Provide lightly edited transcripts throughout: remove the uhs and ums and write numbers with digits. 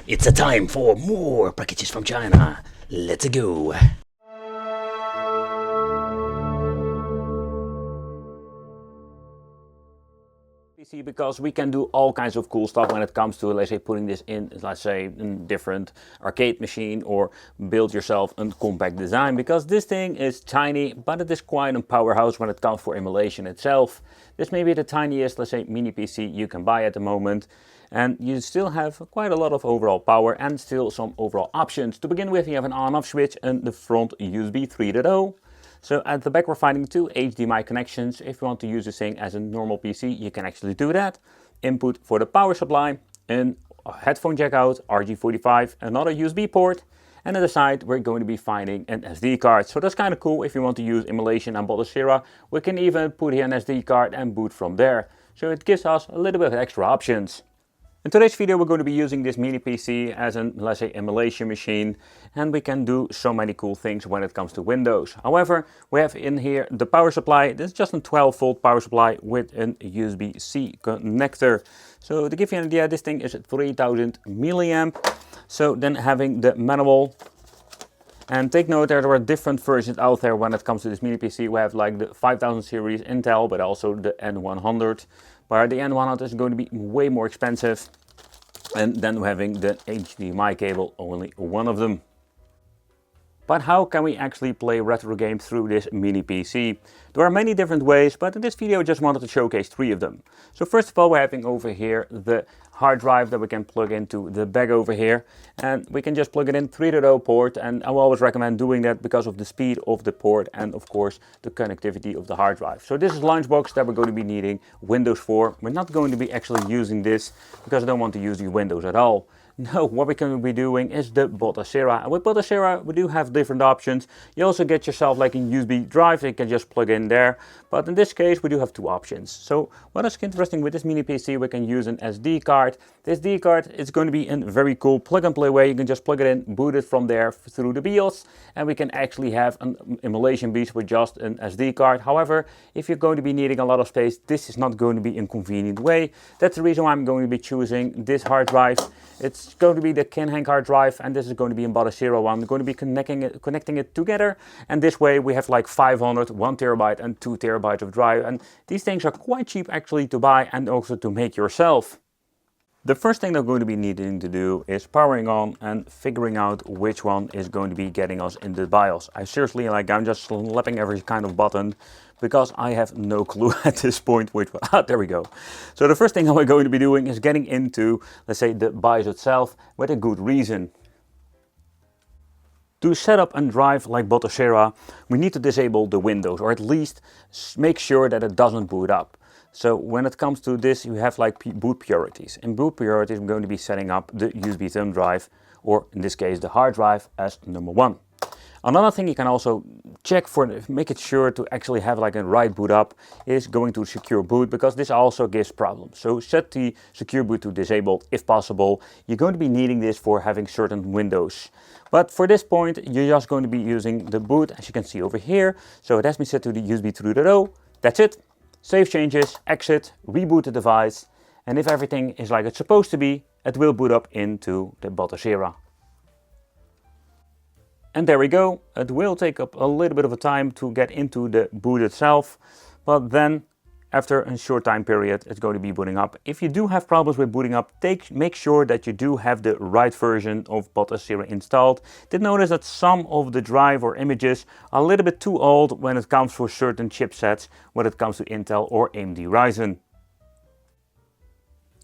It's a time for more packages from China. Let's go. PC, because we can do all kinds of cool stuff when it comes to, let's say, putting this in, let's say, a different arcade machine or build yourself a compact design, because this thing is tiny, but it is quite a powerhouse when it comes for emulation itself. This may be the tiniest, let's say, mini PC you can buy at the moment, and you still have quite a lot of overall power and still some overall options. To begin with, you have an on-off switch and the front USB 3.0. So at the back we're finding two HDMI connections. If you want to use this thing as a normal PC, you can actually do that. Input for the power supply, a headphone jack out, RJ45, another USB port, and at the side we're going to be finding an SD card. So that's kind of cool if you want to use emulation and Batocera. We can even put here an SD card and boot from there. So it gives us a little bit of extra options. In today's video we're going to be using this mini PC as an, let's say, emulation machine, and we can do so many cool things when it comes to Windows. However, we have in here the power supply. This is just a 12-volt power supply with an USB-C connector. So to give you an idea, this thing is 3000 milliamp. So then having the manual. And take note there are different versions out there when it comes to this mini PC. We have like the 5000 series Intel, but also the N100. Where the N100 is going to be way more expensive. And then we're having the HDMI cable, only one of them. But how can we actually play retro games through this mini PC? There are many different ways, but in this video I just wanted to showcase three of them. So first of all, we're having over here the hard drive that we can plug into the back over here, and we can just plug it in 3.0 port, and I will always recommend doing that because of the speed of the port and of course the connectivity of the hard drive. So this is Launchbox that we're going to be needing Windows for. We're not going to be actually using this because I don't want to use the Windows at all. No, what we're going to be doing is the Batocera. And with Batocera we do have different options. You also get yourself like a USB drive that you can just plug in there. But in this case we do have two options. So what is interesting with this mini PC, we can use an SD card. This SD card is going to be in a very cool plug and play way. You can just plug it in, boot it from there through the BIOS, and we can actually have an emulation beast with just an SD card. However, if you're going to be needing a lot of space, this is not going to be a convenient way. That's the reason why I'm going to be choosing this hard drive. It's going to be the Handheld hard drive, and this is going to be a Batocera one. We're going to be connecting it together, and this way we have like 500, 1 terabyte and 2 terabytes of drive, and these things are quite cheap actually to buy and also to make yourself. The first thing that we're going to be needing to do is powering on and figuring out which one is going to be getting us in the BIOS. I'm just slapping every kind of button because I have no clue at this point which one. Ah, there we go. So the first thing we're going to be doing is getting into, let's say, the BIOS itself with a good reason. To set up and drive like Batocera, we need to disable the Windows, or at least make sure that it doesn't boot up. So when it comes to this, you have like boot priorities. In boot priorities, I'm going to be setting up the USB thumb drive, or in this case, the hard drive, as number 1. Another thing you can also check for, make it sure to actually have like a right boot up, is going to secure boot, because this also gives problems. So set the secure boot to disabled if possible. You're going to be needing this for having certain Windows. But for this point, you're just going to be using the boot, as you can see over here. So it has been set to the USB 3.0. That's it. Save changes, exit, reboot the device, and if everything is like it's supposed to be, it will boot up into the Batocera. And there we go. It will take up a little bit of a time to get into the boot itself, but then after a short time period it's going to be booting up. If you do have problems with booting up, make sure that you do have the right version of Batocera installed. Did notice that some of the drive or images are a little bit too old when it comes for certain chipsets, when it comes to Intel or AMD Ryzen.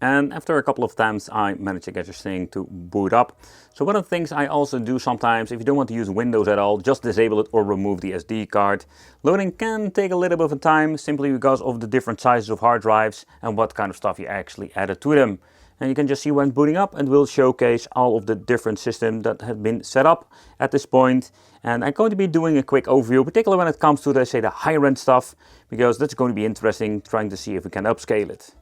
And after a couple of times I managed to get this thing to boot up. So one of the things I also do sometimes, if you don't want to use Windows at all, just disable it or remove the SD card. Loading can take a little bit of time simply because of the different sizes of hard drives and what kind of stuff you actually added to them. And you can just see when booting up, and will showcase all of the different systems that have been set up at this point. And I'm going to be doing a quick overview, particularly when it comes to, let's say, the higher end stuff, because that's going to be interesting, trying to see if we can upscale it.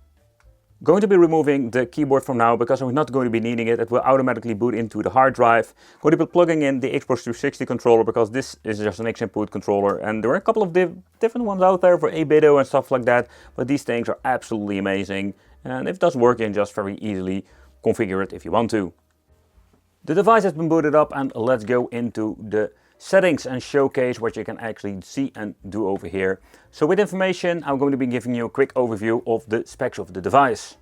Going to be removing the keyboard from now because I'm not going to be needing it. It will automatically boot into the hard drive. Going to be plugging in the Xbox 360 controller because this is just an X-input controller, and there are a couple of different ones out there for ABIDO and stuff like that, but these things are absolutely amazing, and if it does work, you can just very easily configure it if you want to. The device has been booted up, and let's go into the settings and showcase what you can actually see and do over here. So with information, I'm going to be giving you a quick overview of the specs of the device.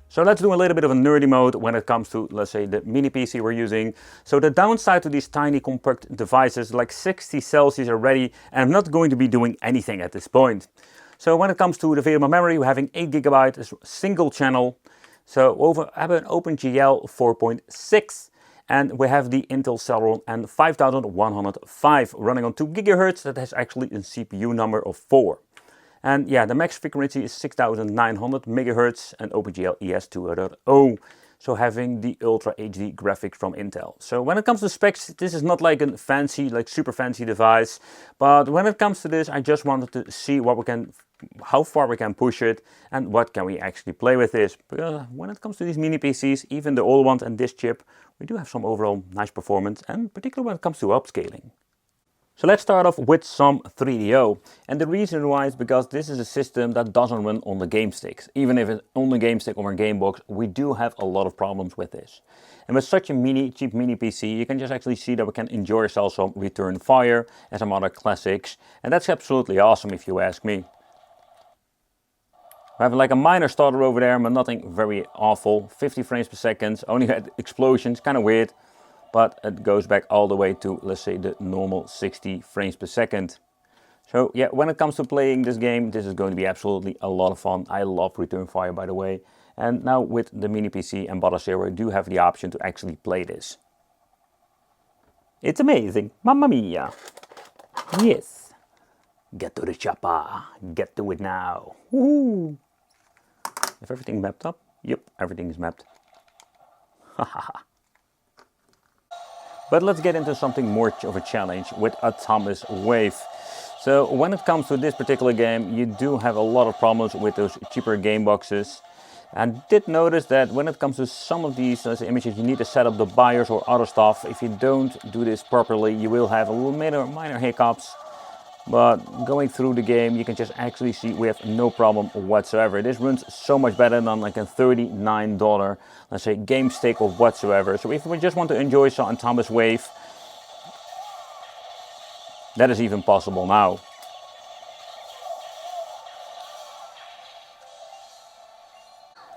So let's do a little bit of a nerdy mode when it comes to, let's say, the mini PC we're using. So the downside to these tiny compact devices, like 60 Celsius already, and I'm not going to be doing anything at this point. So when it comes to the available memory, we're having 8 GB, a single channel. So I have an OpenGL 4.6, and we have the Intel Celeron N5105 running on 2 GHz. That has actually a CPU number of 4. And yeah, the max frequency is 6900 MHz and OpenGL ES 2.0. So having the Ultra HD graphics from Intel. So when it comes to specs, this is not like a fancy, like super fancy device. But when it comes to this, I just wanted to see how far we can push it and what can we actually play with this. Because when it comes to these mini PCs, even the old ones and this chip, we do have some overall nice performance, and particularly when it comes to upscaling. So let's start off with some 3DO, and the reason why is because this is a system that doesn't run on the game sticks. Even if it's on the game stick or a game box, we do have a lot of problems with this. And with such a cheap mini PC, you can just actually see that we can enjoy ourselves some Return Fire and some other classics, and that's absolutely awesome if you ask me. I have like a minor stutter over there, but nothing very awful. 50 frames per second, only had explosions, kind of weird. But it goes back all the way to, let's say, the normal 60 frames per second. So yeah, when it comes to playing this game, this is going to be absolutely a lot of fun. I love Return Fire, by the way. And now with the mini PC and Batocera, do have the option to actually play this. It's amazing, mamma mia. Yes. Get to the chopper, get to it now. Woohoo! Is everything mapped up? Yep, everything is mapped. Hahaha. But let's get into something more of a challenge with Atomic Wave. So when it comes to this particular game, you do have a lot of problems with those cheaper game boxes. And did notice that when it comes to some of these images, you need to set up the BIOS or other stuff. If you don't do this properly, you will have a little minor hiccups. But going through the game, you can just actually see we have no problem whatsoever. This runs so much better than like a $39, let's say, game stick or whatsoever. So if we just want to enjoy some Atomic Wave, that is even possible now.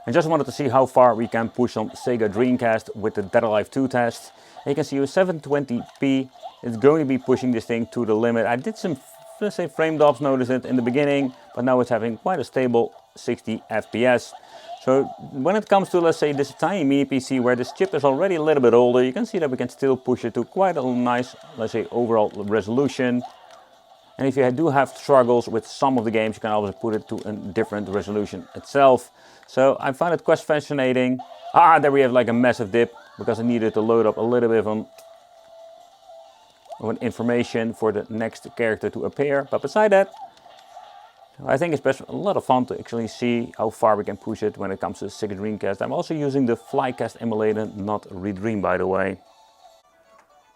I just wanted to see how far we can push on Sega Dreamcast with the Dead Alive 2 test. And you can see with 720p, it's going to be pushing this thing to the limit. I did some, let's say, frame drops, notice it in the beginning, but now it's having quite a stable 60 FPS. So when it comes to, let's say, this tiny mini PC where this chip is already a little bit older, you can see that we can still push it to quite a nice, let's say, overall resolution. And if you do have struggles with some of the games, you can always put it to a different resolution itself. So I find it quite fascinating. There we have like a massive dip because I needed to load up a little bit of information for the next character to appear. But beside that, I think it's a lot of fun to actually see how far we can push it when it comes to Sega Dreamcast. I'm also using the Flycast emulator, not Redream, by the way.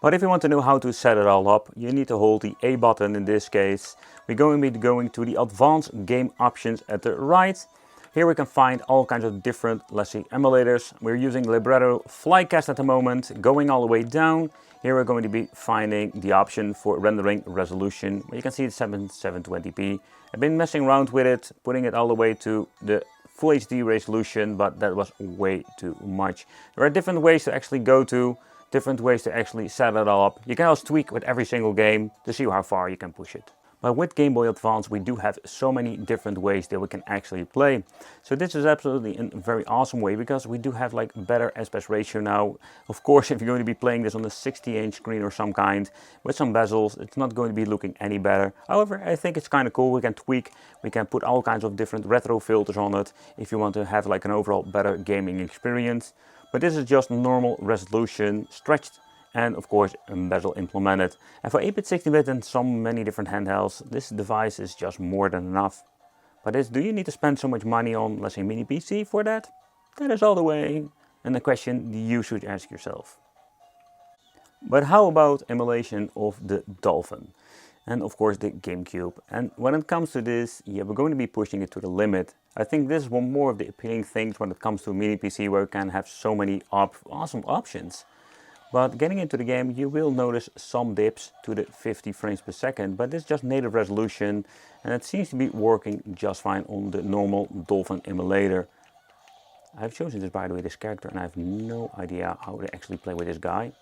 But if you want to know how to set it all up, you need to hold the A button in this case. We're going to be going to the advanced game options at the right. Here we can find all kinds of different, let's see, emulators. We're using Libretto Flycast at the moment. Going all the way down, here we're going to be finding the option for rendering resolution. You can see it's 720p. I've been messing around with it, putting it all the way to the Full HD resolution, but that was way too much. There are different ways to actually go to, different ways to actually set it all up. You can also tweak with every single game to see how far you can push it. But with Game Boy Advance, we do have so many different ways that we can actually play. So this is absolutely a very awesome way because we do have like better aspect ratio now. Of course, if you're going to be playing this on a 60-inch screen or some kind with some bezels, it's not going to be looking any better. However, I think it's kind of cool. We can tweak, we can put all kinds of different retro filters on it if you want to have like an overall better gaming experience. But this is just normal resolution, stretched, and of course bezel implemented. And for 8-bit, 16-bit and so many different handhelds, this device is just more than enough. But do you need to spend so much money on, let's say, mini PC for that? That is all the way, and the question you should ask yourself. But how about emulation of the Dolphin? and of course the GameCube. And when it comes to this, yeah, we're going to be pushing it to the limit. I think this is one more of the appealing things when it comes to a mini PC, where you can have so many awesome options. But getting into the game, you will notice some dips to the 50 frames per second, but this is just native resolution, and it seems to be working just fine on the normal Dolphin emulator. I've chosen this, by the way, this character, and I have no idea how to actually play with this guy.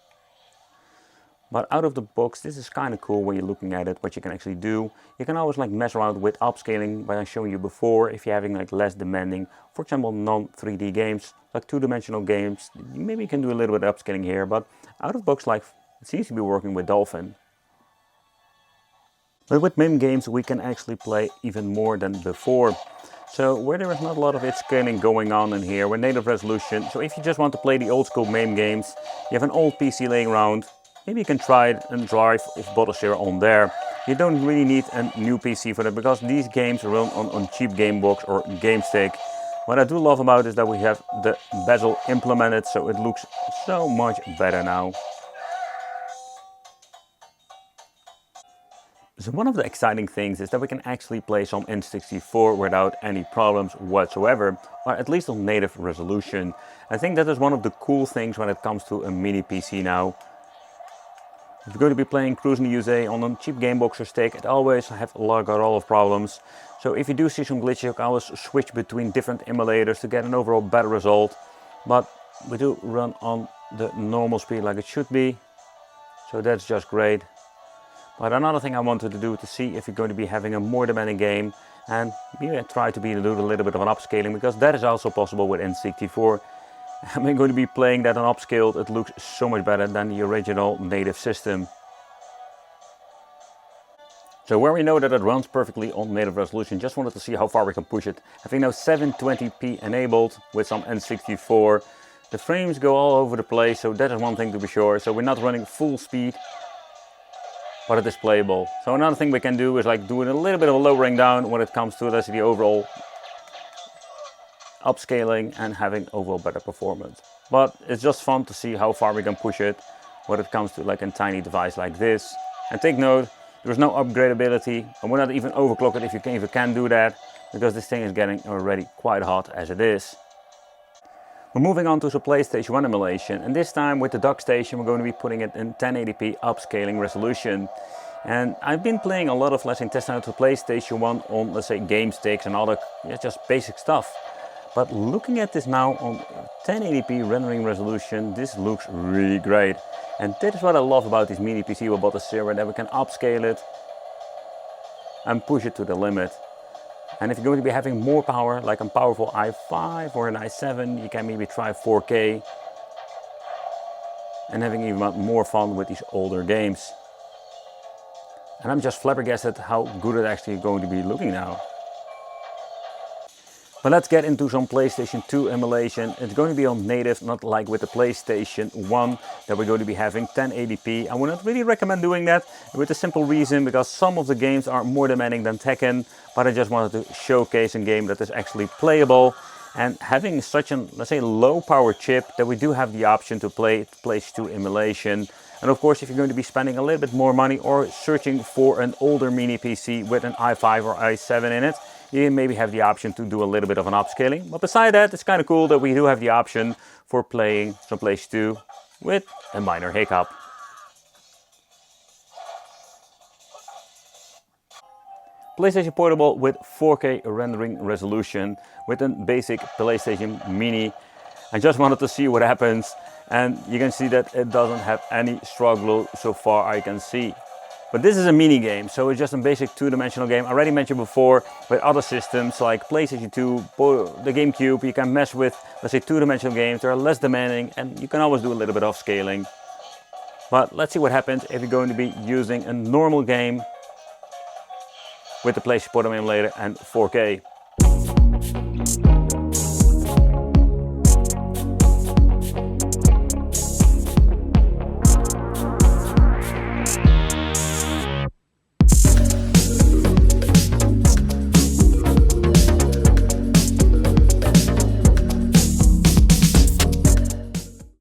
But out of the box, this is kind of cool when you're looking at it, what you can actually do. You can always like mess around with upscaling, by showing you before, if you're having like less demanding, for example, non-3D games, like two-dimensional games, maybe you can do a little bit of upscaling here, but out of the box, like, it seems to be working with Dolphin. But with MAME games, we can actually play even more than before. So where there is not a lot of upscaling going on in here, with native resolution, so if you just want to play the old school MAME games, you have an old PC laying around, maybe you can try it and drive of Batocera on there. You don't really need a new PC for that, because these games run on cheap Gamebox or GameStick. What I do love about is that we have the bezel implemented, so it looks so much better now. So one of the exciting things is that we can actually play some N64 without any problems whatsoever, or at least on native resolution. I think that is one of the cool things when it comes to a mini PC now. If you're going to be playing Cruising the USA on a cheap Gamebox or stick, it always have a lot of problems. So if you do see some glitches, you can always switch between different emulators to get an overall better result. But we do run on the normal speed like it should be, so that's just great. But another thing I wanted to do to see if you're going to be having a more demanding game, and maybe try to do a little bit of an upscaling, because that is also possible with N64. I'm going to be playing that on upscaled. It looks so much better than the original native system. So where we know that it runs perfectly on native resolution, just wanted to see how far we can push it. Having now 720p enabled with some N64. The frames go all over the place, so that is one thing to be sure. So we're not running full speed, but it is playable. So another thing we can do is like doing a little bit of a lowering down when it comes to the overall upscaling and having overall better performance. But it's just fun to see how far we can push it when it comes to like a tiny device like this. And take note, there's no upgradability, and we're not even overclocked if you can do that, because this thing is getting already quite hot as it is. We're moving on to the PlayStation 1 emulation, and this time with the dock station we're going to be putting it in 1080p upscaling resolution. And I've been playing a lot of, let's say, testing out the PlayStation 1 on, let's say, game sticks and other just basic stuff. But looking at this now on 1080p rendering resolution, this looks really great. And that is what I love about this mini PC with Batocera, that we can upscale it and push it to the limit. And if you're going to be having more power, like a powerful i5 or an i7, you can maybe try 4K and having even more fun with these older games. And I'm just flabbergasted how good it's actually going to be looking now. But let's get into some PlayStation 2 emulation. It's going to be on native, not like with the PlayStation 1 that we're going to be having 1080p. I would not really recommend doing that, with a simple reason, because some of the games are more demanding than Tekken, but I just wanted to showcase a game that is actually playable. And having such an, let's say, low power chip, that we do have the option to play PlayStation 2 emulation. And of course, if you're going to be spending a little bit more money or searching for an older mini PC with an i5 or i7 in it, you maybe have the option to do a little bit of an upscaling. But beside that, it's kind of cool that we do have the option for playing some PlayStation 2 with a minor hiccup. PlayStation Portable with 4K rendering resolution with a basic PlayStation Mini. I just wanted to see what happens, and you can see that it doesn't have any struggle so far I can see. But this is a mini game, so it's just a basic two-dimensional game. I already mentioned before, with other systems like PlayStation 2, the GameCube, you can mess with, let's say, two-dimensional games. They're less demanding, and you can always do a little bit of scaling. But let's see what happens if you're going to be using a normal game with the PlayStation Portable emulator and 4K.